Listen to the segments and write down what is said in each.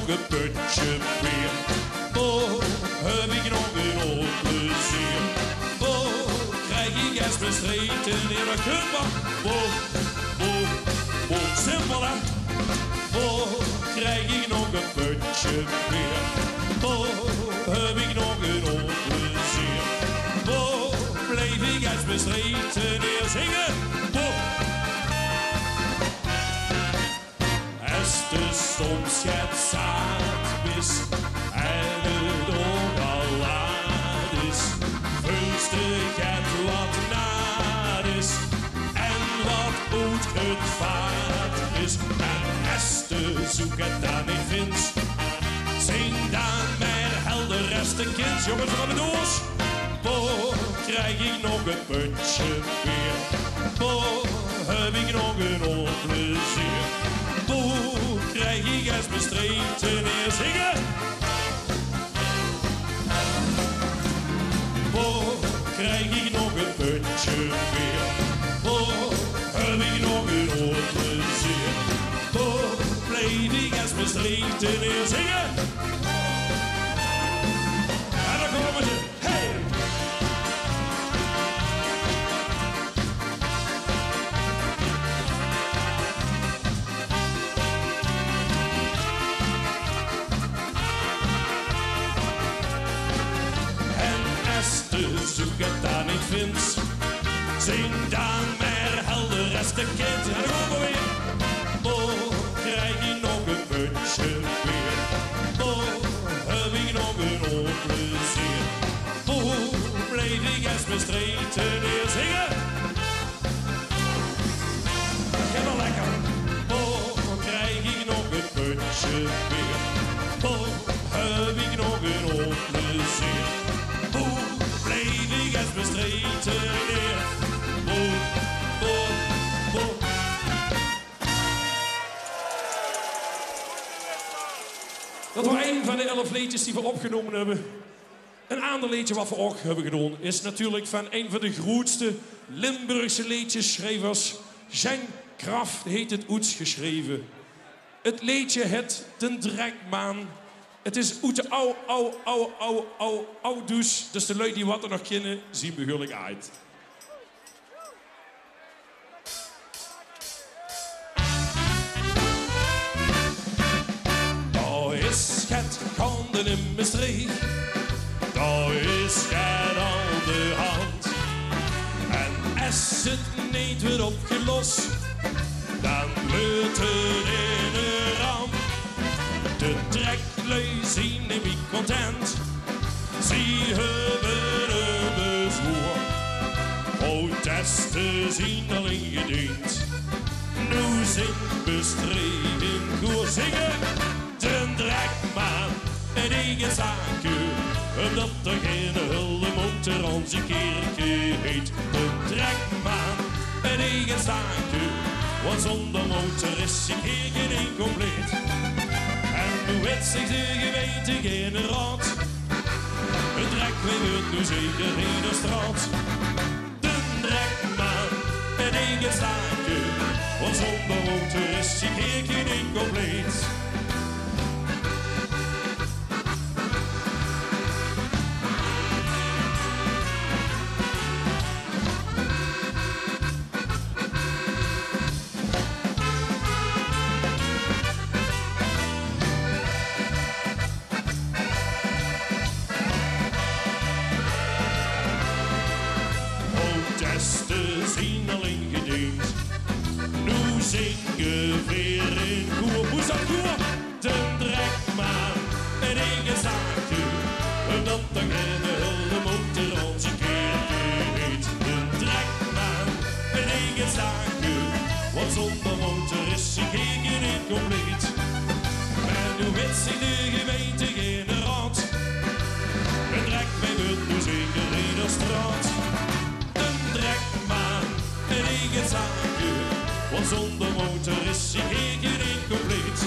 een putje meer. Oh, heb ik nog een oud plezier. Oh, krijg ik eens bestreten in mijn kutbak. Simpel hè. Oh, krijg ik nog een putje meer. Oh, heb ik nog een oud plezier. Oh, blijf ik eens bestreten neer zingen. Soms het zaad mis en het ook al laat is. Vulstig het wat naad is en wat oud het vaart is. En Esther zoek het dan niet vindt. Zing dan mijn helder restenkind. Jongens van mijn doos. Oh, krijg ik nog een putje weer. Oh, heb ik nog een onplezier. Oh, krijg ik eens bestreten neer zingen. Oh, krijg ik nog een putje weer. Oh, heb ik nog een oud plezier. Oh, blijf ik eens bestreten neer zingen. En dan komen ze. Hey! Zoek het daar niet vindt. Zing dan maar helder restenkind. En dan gaan we weer. Oh, krijg je nog een putje weer. Oh, heb ik nog een oud plezier. Oh, blijf ik eens bestreten neer zingen. Ga maar lekker. Oh, krijg ik nog een putje weer. Oh, heb ik nog een oud plezier. Bestreten neer. Dat was een van de 11 liedjes die we opgenomen hebben. Een ander liedje wat we ook hebben gedaan is natuurlijk van een van de grootste Limburgse liedjesschrijvers. Jean Kraft heet het Oets geschreven. Het liedje het Den Drekman. Het is uit de oude dus de lui die wat er nog kennen, zien behoorlijk uit. Daar is het handen in mijn streek, daar is het aan de hand. En als het niet wordt opgelost, dan wordt het in een ramp. De treklui zien niet content, ze hebben een bezwoer. Oh, testen zien al ingediend, nu zingt bestreden koer zingen. Den Drekman en eigen zaken, omdat er geen huldemotor onze kerkje heet. Den Drekman en eigen zaken, want zonder motor is je kerkje niet compleet. Nu weet zich de gemeente geen raad. Het Drekweg wordt nu zeker in de straat. Den Drekman en eigen zaken, want zonder motor is je kerkje niet compleet. Testen zien al ingediend, nu zingen weer in koer. Hoe is dat koer? Den Drekman en eigen zaken, omdat er geen huldemotor onze kerkje heet. Den Drekman en eigen zaken, want zonder motor is je kerkje niet compleet. En nu weet zich de gemeente geen raad, het Drekweg wordt nu zeker in de straat. Drekman en eigen zaken, want zonder motor is je kerkje niet compleet.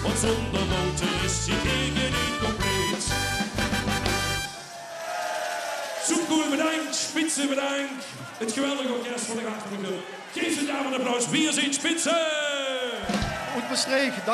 Want zonder motor is je kerkje niet compleet. Zoekkoer bedankt, Spitsen bedankt. Het geweldige orkest van de Achterhoede. Geef ze daar een applaus. Wie is in Spitsen? Goed bestreken, dank.